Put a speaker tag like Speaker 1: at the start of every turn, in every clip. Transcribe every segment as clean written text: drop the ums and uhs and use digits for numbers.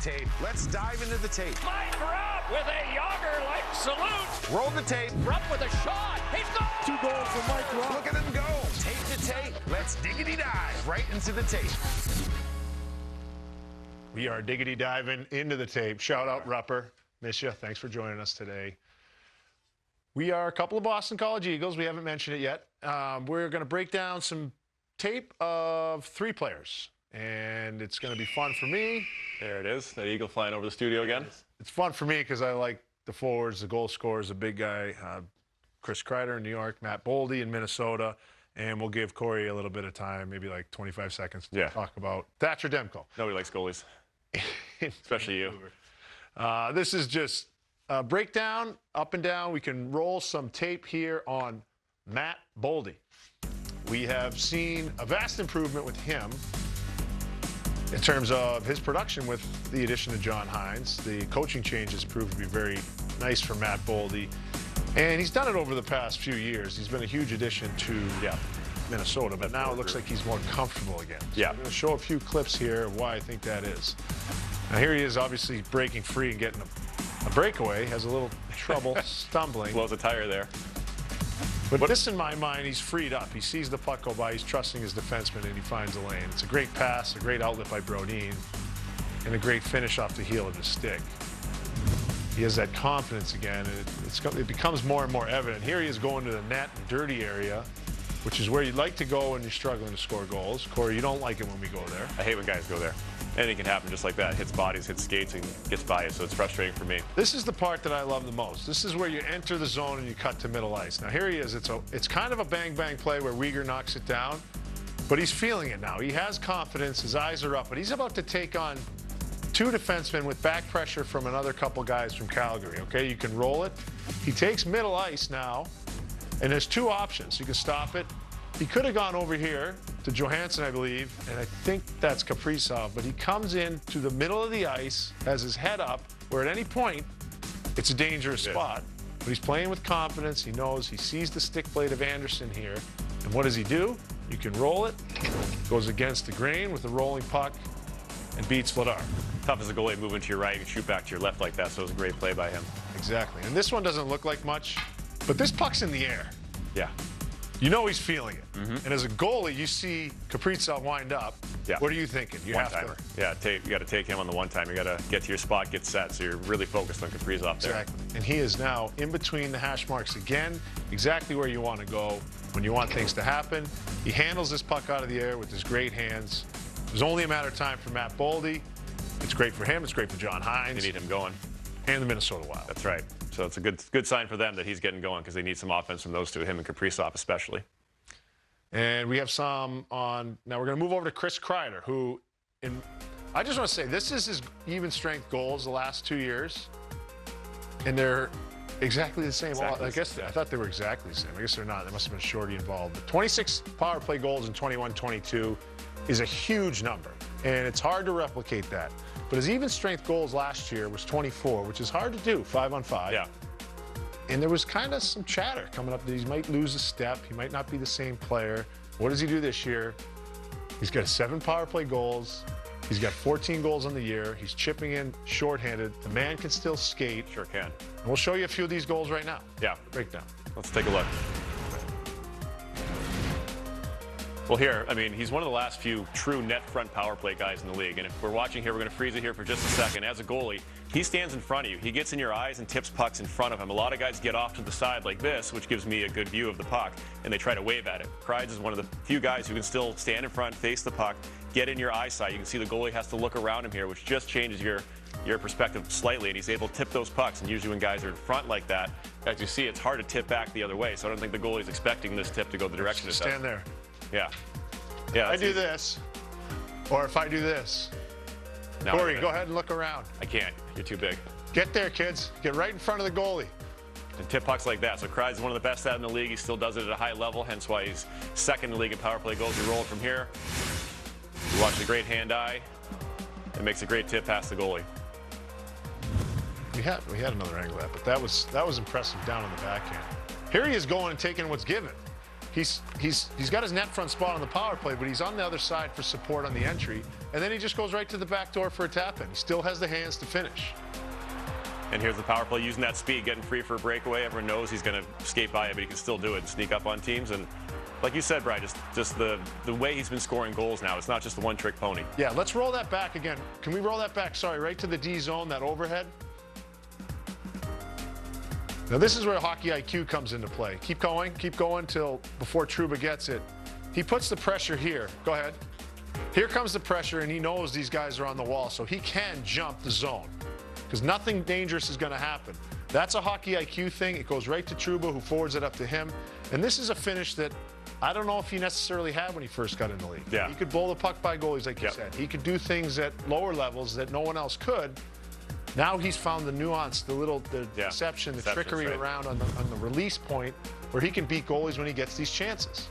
Speaker 1: tape. Let's dive into the tape.
Speaker 2: Line drop with a Yager-like salute.
Speaker 1: Roll the tape.
Speaker 2: Rupp with a shot. He's gone.
Speaker 3: 2 goals for Mike Rupp.
Speaker 1: Look at him go. Tape to tape. Let's diggity dive right into the tape.
Speaker 4: We are diggity diving into the tape. Shout out Rupper. Miss you. Thanks for joining us today. We are a couple of Boston College Eagles. We haven't mentioned it yet. We're going to break down some tape of 3 players. And it's going to be fun for me.
Speaker 5: There it is, that eagle flying over the studio again.
Speaker 4: It's fun for me because I like the forwards, the goal scorers, the big guy, Chris Kreider in New York, Matt Boldy in Minnesota. And we'll give Corey a little bit of time, maybe like 25 seconds to talk about Thatcher Demko.
Speaker 5: Nobody likes goalies, especially you.
Speaker 4: This is just a breakdown, up and down. We can roll some tape here on Matt Boldy. We have seen a vast improvement with him in terms of his production with the addition of John Hines. The coaching changes proved to be very nice for Matt Boldy. And he's done it over the past few years. He's been a huge addition to Minnesota, but now it looks like he's more comfortable again. So I'm going to show a few clips here of why I think that is. Now here he is obviously breaking free and getting a breakaway. Has a little trouble stumbling.
Speaker 5: Blows a tire there.
Speaker 4: But this, in my mind, he's freed up. He sees the puck go by. He's trusting his defenseman, and he finds a lane. It's a great pass, a great outlet by Brodin, and a great finish off the heel of his stick. He has that confidence again, and it becomes more and more evident. Here he is going to the net, dirty area, which is where you'd like to go when you're struggling to score goals. Corey, you don't like it when we go there.
Speaker 5: I hate when guys go there. Anything can happen just like that. Hits bodies, hits skates, and gets by you, so it's frustrating for me.
Speaker 4: This is the part that I love the most. This is where you enter the zone and you cut to middle ice. Now here he is. It's kind of a bang-bang play where Weegar knocks it down, but he's feeling it now. He has confidence. His eyes are up, but he's about to take on 2 defensemen with back pressure from another couple guys from Calgary, okay? You can roll it. He takes middle ice now, and there's 2 options. You can stop it. He could have gone over here to Johansson, I believe, and I think that's Kaprizov, but he comes in to the middle of the ice, has his head up, where at any point, it's a dangerous spot. But he's playing with confidence. He knows. He sees the stick blade of Anderson here. And what does he do? You can roll it. Goes against the grain with a rolling puck and beats Vladar.
Speaker 5: Tough as a goalie moving to your right and shoot back to your left like that, so it was a great play by him.
Speaker 4: Exactly. And this one doesn't look like much, but this puck's in the air.
Speaker 5: Yeah.
Speaker 4: You know he's feeling it. And as a goalie, you see Kaprizov wind up.
Speaker 5: Yeah.
Speaker 4: What are you thinking? You have to.
Speaker 5: Yeah, you got to take him on the one time. You got to get to your spot, get set, so you're really focused on Kaprizov there.
Speaker 4: Exactly. And he is now in between the hash marks again, exactly where you want to go when you want things to happen. He handles this puck out of the air with his great hands. It was only a matter of time for Matt Boldy. It's great for him. It's great for John Hines.
Speaker 5: You need him going.
Speaker 4: And the Minnesota Wild.
Speaker 5: That's right. So it's a good sign for them that he's getting going because they need some offense from those 2, him and Kaprizov especially.
Speaker 4: And we have some on. Now we're going to move over to Chris Kreider, who, I just want to say, this is his even strength goals the last 2 years. And they're exactly the same.
Speaker 5: Exactly.
Speaker 4: I guess I thought they were exactly the same. I guess they're not. There must have been Shorty involved. But 26 power play goals in 21-22 is a huge number. And it's hard to replicate that. But his even strength goals last year was 24, which is hard to do, 5-on-5.
Speaker 5: Yeah.
Speaker 4: And there was kind of some chatter coming up that he might lose a step. He might not be the same player. What does he do this year? He's got 7 power play goals. He's got 14 goals on the year. He's chipping in shorthanded. The man can still skate.
Speaker 5: Sure can.
Speaker 4: And we'll show you a few of these goals right now.
Speaker 5: Yeah.
Speaker 4: Breakdown.
Speaker 5: Let's take a look. Well, here, I mean, he's one of the last few true net front power play guys in the league. And if we're watching here, we're going to freeze it here for just a second. As a goalie, he stands in front of you. He gets in your eyes and tips pucks in front of him. A lot of guys get off to the side like this, which gives me a good view of the puck, and they try to wave at it. Kreider is one of the few guys who can still stand in front, face the puck, get in your eyesight. You can see the goalie has to look around him here, which just changes your perspective slightly, and he's able to tip those pucks. And usually when guys are in front like that, as you see, it's hard to tip back the other way. So I don't think the goalie's expecting this tip to go the direction it does.
Speaker 4: Stand there.
Speaker 5: Yeah. Yeah,
Speaker 4: I do this, or if I do this.
Speaker 5: No,
Speaker 4: Corey, go ahead and look around.
Speaker 5: I can't. You're too big.
Speaker 4: Get there, kids. Get right in front of the goalie.
Speaker 5: And tip pucks like that. So Kreider's one of the best at in the league. He still does it at a high level, hence why he's second in the league in power play goals. You roll it from here. You watch the great hand-eye. It makes a great tip past the goalie.
Speaker 4: We had another angle of that, but that was impressive down on the backhand. Here he is going and taking what's given. He's got his net front spot on the power play, but he's on the other side for support on the entry. and then he just goes right to the back door for a tap-in. He still has the hands to finish.
Speaker 5: And here's the power play using that speed, getting free for a breakaway. Everyone knows he's going to skate by it, but he can still do it and sneak up on teams. And like you said, Brian, just the way he's been scoring goals now. It's not just the one-trick pony.
Speaker 4: Yeah, let's roll that back again. Can we roll that back, sorry, right to the D zone, that overhead? Now this is where hockey IQ comes into play. Keep going till before Trouba gets it. He puts the pressure here. Go ahead. Here comes the pressure, and he knows these guys are on the wall, so he can jump the zone because nothing dangerous is going to happen. That's a hockey IQ thing. It goes right to Trouba, who forwards it up to him. And this is a finish that I don't know if he necessarily had when he first got in the league.
Speaker 5: Yeah.
Speaker 4: He could blow the puck by goalies, like you said. He could do things at lower levels that no one else could. Now he's found the nuance, the deception, the trickery around on the release point where he can beat goalies when he gets these chances.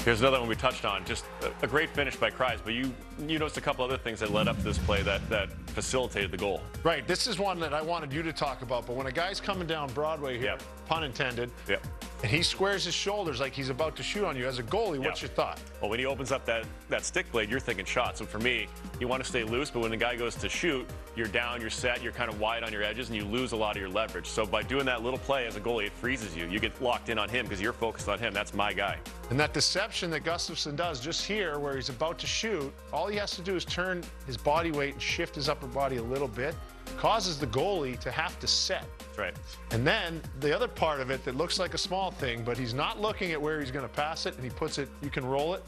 Speaker 5: Here's another one we touched on. Just a great finish by Kreider, but you noticed a couple other things that led up to this play that facilitated the goal.
Speaker 4: Right. This is one that I wanted you to talk about, but when a guy's coming down Broadway here, pun intended, and he squares his shoulders like he's about to shoot on you, as a goalie, what's your thought?
Speaker 5: Well, when he opens up that stick blade, you're thinking shot. So for me, you want to stay loose, but when the guy goes to shoot, you're down, you're set, you're kind of wide on your edges, and you lose a lot of your leverage. So by doing that little play as a goalie, it freezes you. You get locked in on him because you're focused on him. That's my guy.
Speaker 4: And that deception that Gustafsson does just here where he's about to shoot, all he has to do is turn his body weight and shift his upper body a little bit, causes the goalie to have to set.
Speaker 5: That's right.
Speaker 4: And then the other part of it that looks like a small thing, but he's not looking at where he's going to pass it, and he puts it, you can roll it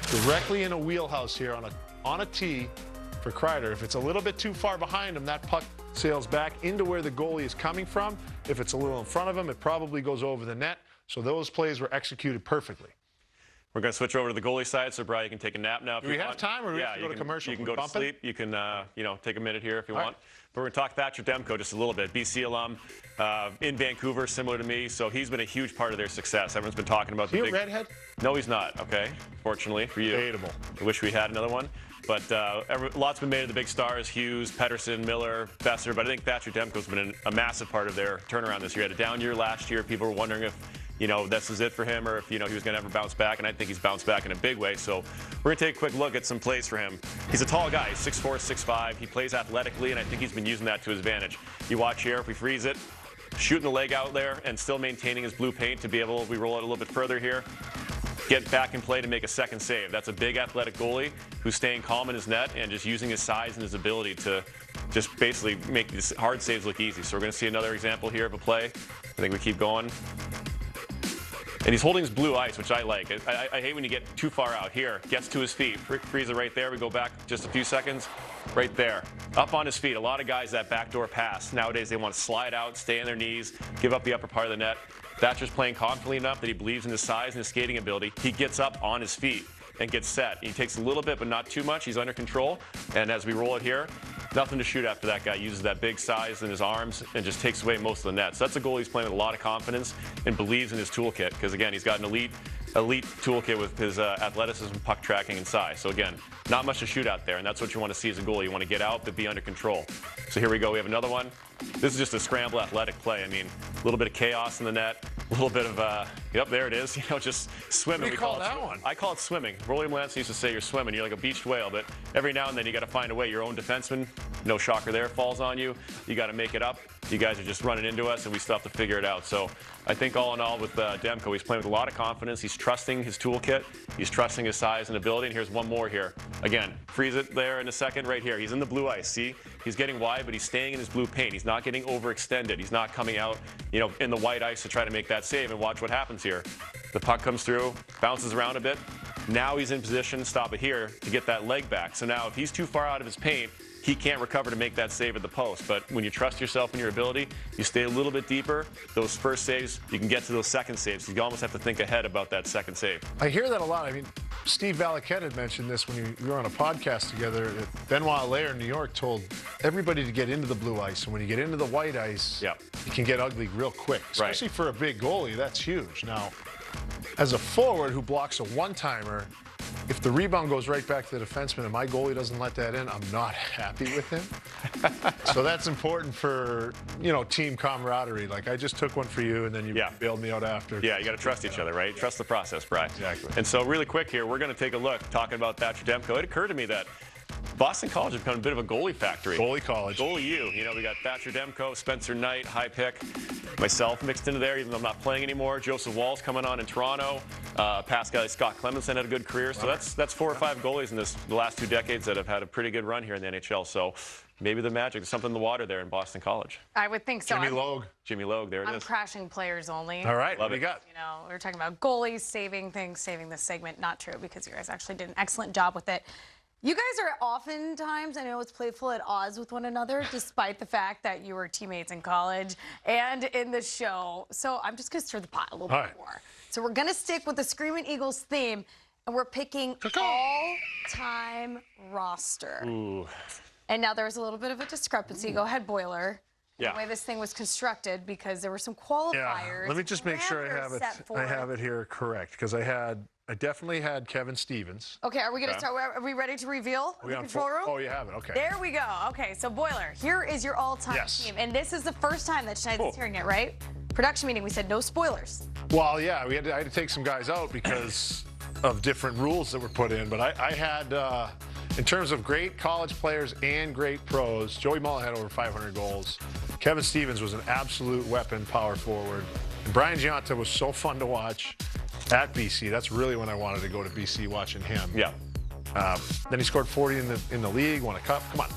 Speaker 4: directly in a wheelhouse here on a tee for Kreider. If it's a little bit too far behind him, that puck sails back into where the goalie is coming from. If it's a little in front of him, it probably goes over the net. So those plays were executed perfectly.
Speaker 5: We're going to switch over to the goalie side, so Brian, you can take a nap now if
Speaker 4: you want. Do we have time, or do we have to go to commercial?
Speaker 5: You can go to sleep. You can, take a minute here if you want. But we're going to talk Thatcher Demko just a little bit. BC alum in Vancouver, similar to me, so he's been a huge part of their success. Everyone's been talking about the big...
Speaker 4: redhead?
Speaker 5: No, he's not, okay, fortunately for you.
Speaker 4: Debatable.
Speaker 5: I wish we had another one. But lots been made of the big stars, Hughes, Pettersson, Miller, Besser, but I think Thatcher Demko's been a massive part of their turnaround this year. He had a down year last year. People were wondering if this is it for him, or if, he was going to ever bounce back, and I think he's bounced back in a big way. So we're going to take a quick look at some plays for him. He's a tall guy, 6'4", 6'5". He plays athletically, and I think he's been using that to his advantage. You watch here, if we freeze it, shooting the leg out there and still maintaining his blue paint to be able, we roll it a little bit further here, get back in play to make a second save. That's a big athletic goalie who's staying calm in his net and just using his size and his ability to just basically make these hard saves look easy. So we're going to see another example here of a play. I think we keep going. And he's holding his blue ice, which I like. I hate when you get too far out. Here, gets to his feet. Freeze it right there. We go back just a few seconds. Right there. Up on his feet. A lot of guys, that backdoor pass. Nowadays, they want to slide out, stay on their knees, give up the upper part of the net. Thatcher's playing confidently enough that he believes in his size and his skating ability. He gets up on his feet and gets set. He takes a little bit, but not too much. He's under control. And as we roll it here, nothing to shoot after that guy. Uses that big size in his arms and just takes away most of the net. So that's a goalie who's playing with a lot of confidence and believes in his toolkit. Because, again, he's got an elite toolkit with his athleticism, puck tracking, and size. So, again, not much to shoot out there. And that's what you want to see as a goalie. You want to get out, but be under control. So here we go. We have another one. This is just a scramble athletic play. I mean, a little bit of chaos in the net. A little bit of, there it is. Just swimming.
Speaker 4: What do you call that one?
Speaker 5: I call it swimming. Rolly Melanson used to say you're swimming. You're like a beached whale, but every now and then you got to find a way. Your own defenseman, no shocker there, falls on you. You got to make it up. You guys are just running into us, and we still have to figure it out. So I think all in all with Demko, he's playing with a lot of confidence. He's trusting his toolkit. He's trusting his size and ability. And here's one more here. Again, freeze it there in a second right here. He's in the blue ice. See? He's getting wide, but he's staying in his blue paint. He's not getting overextended. He's not coming out, in the white ice to try to make that save. And watch what happens here. The puck comes through, bounces around a bit. Now he's in position, stop it here, to get that leg back. So now if he's too far out of his paint, he can't recover to make that save at the post. But when you trust yourself and your ability, you stay a little bit deeper. Those first saves, you can get to those second saves. You almost have to think ahead about that second save.
Speaker 4: I hear that a lot. I mean, Steve Valiquette had mentioned this when we were on a podcast together. Benoit Allaire in New York told everybody to get into the blue ice. And when you get into the white ice, it can get ugly real quick. Especially for a big goalie, that's huge. Now, as a forward who blocks a one-timer, if the rebound goes right back to the defenseman and my goalie doesn't let that in, I'm not happy with him. So that's important for, team camaraderie. Like, I just took one for you, and then you bailed me out after.
Speaker 5: Yeah, you got to trust each other, right? Trust the process, Brian.
Speaker 4: Exactly.
Speaker 5: And so really quick here, we're going to take a look, talking about Thatcher Demko. It occurred to me that Boston College has become a bit of a goalie factory.
Speaker 4: Goalie college.
Speaker 5: Goalie U. We got Thatcher Demko, Spencer Knight, high pick, myself mixed into there, even though I'm not playing anymore. Joseph Wall's coming on in Toronto. Past guy Scott Clemenson had a good career. So that's 4 or 5 goalies in the last 2 decades that have had a pretty good run here in the NHL. So maybe the magic is something in the water there in Boston College.
Speaker 3: I would think so.
Speaker 5: Jimmy Logue, there it is.
Speaker 3: I'm crashing players only.
Speaker 4: All right,
Speaker 5: what
Speaker 4: do you got?
Speaker 3: We were talking about goalies saving this segment. Not true, because you guys actually did an excellent job with it. You guys are oftentimes, I know it's playful, at odds with one another, despite the fact that you were teammates in college and in the show. So I'm just going to stir the pot a little bit more. So we're going to stick with the Screaming Eagles theme, and we're picking all-time roster.
Speaker 5: Ooh.
Speaker 3: And now there's a little bit of a discrepancy. Go ahead, Boiler.
Speaker 5: Yeah.
Speaker 3: The way this thing was constructed, because there were some qualifiers.
Speaker 4: Yeah. Let me just make sure I have it here correct, because I definitely had Kevin Stevens.
Speaker 3: Okay, are we going to start? Are we ready to reveal the control room?
Speaker 4: Oh, you have it. Okay.
Speaker 3: There we go. Okay, so Boiler, here is your all-time team. And this is the first time that Schneider's hearing it, right? Production meeting, we said no spoilers.
Speaker 4: Well, yeah, I had to take some guys out because of different rules that were put in. But I had, in terms of great college players and great pros, Joey Mullen had over 500 goals. Kevin Stevens was an absolute weapon, power forward. And Brian Giunta was so fun to watch at BC. That's really when I wanted to go to BC, watching him.
Speaker 5: Yeah.
Speaker 4: Then he scored 40 in the league, won a cup. Come on.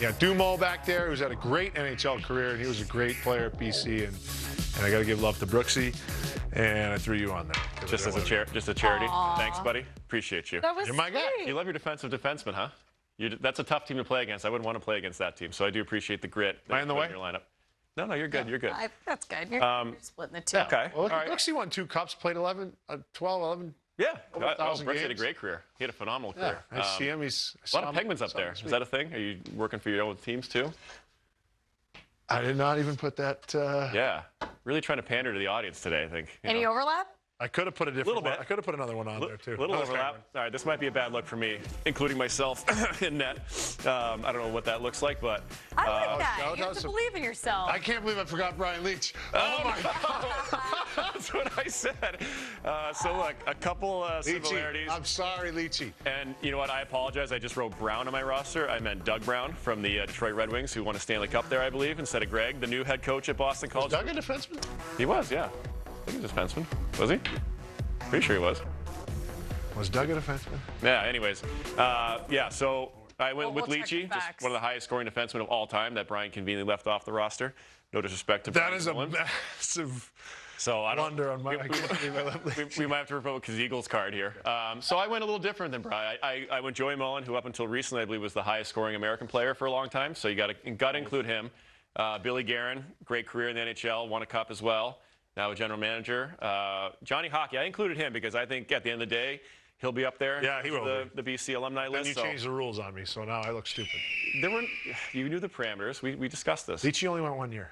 Speaker 4: Yeah, Dumo back there, who's had a great NHL career, and he was a great player at BC. And I got to give love to Brooksy, and I threw you on there.
Speaker 5: Just a charity.
Speaker 3: Aww.
Speaker 5: Thanks, buddy. Appreciate you.
Speaker 3: That was
Speaker 4: You're my guy.
Speaker 5: You love your defensive defenseman, huh? That's a tough team to play against. I wouldn't want to play against that team, so I do appreciate the grit.
Speaker 4: Am I in the way?
Speaker 5: In your lineup. No, you're good. You're good.
Speaker 3: That's good. You're splitting the two.
Speaker 5: Okay.
Speaker 4: Well,
Speaker 5: all right.
Speaker 4: Brooksy won 2 cups, played 12, 11.
Speaker 5: Yeah.
Speaker 4: Brooks
Speaker 5: had a great career. He had a phenomenal career.
Speaker 4: I see him.
Speaker 5: A lot of Penguins up there. Is that a thing? Are you working for your own teams too?
Speaker 4: I did not even put that.
Speaker 5: Yeah. Really trying to pander to the audience today, I think.
Speaker 3: Any overlap?
Speaker 4: I could have put a different one. I could have put another one on there too.
Speaker 5: Little overlap. All right, this might be a bad look for me, including myself in net. I don't know what that looks like, but
Speaker 3: I like that. You have to believe in yourself.
Speaker 4: I can't believe I forgot Brian Leach. Oh my God.
Speaker 5: That's what I said. So look, a couple similarities.
Speaker 4: I'm sorry, Leachy.
Speaker 5: And you know what? I apologize. I just wrote Brown on my roster. I meant Doug Brown from the Detroit Red Wings, who won a Stanley Cup there, I believe, instead of Greg, the new head coach at Boston College.
Speaker 4: Was Doug a defenseman?
Speaker 5: He was, yeah. I think he was a defenseman. Was he? Pretty sure he was.
Speaker 4: Was Doug a defenseman?
Speaker 5: Yeah, anyways. So I went with Leachy, just one of the highest scoring defensemen of all time that Brian conveniently left off the roster. No disrespect to Brian.
Speaker 4: That is a massive blunder on my
Speaker 5: we might have to revoke his Eagles card here. So I went a little different than Brian. I went Joey Mullen, who up until recently I believe was the highest scoring American player for a long time. So you got to include him. Billy Guerin, great career in the NHL, won a cup as well. Now a general manager. Johnny Hockey, I included him because I think at the end of the day, he'll be up there.
Speaker 4: Yeah, he will.
Speaker 5: The BC alumni list.
Speaker 4: Then you changed the rules on me, so now I look stupid.
Speaker 5: You knew the parameters. We discussed this.
Speaker 4: Leachy only went 1 year.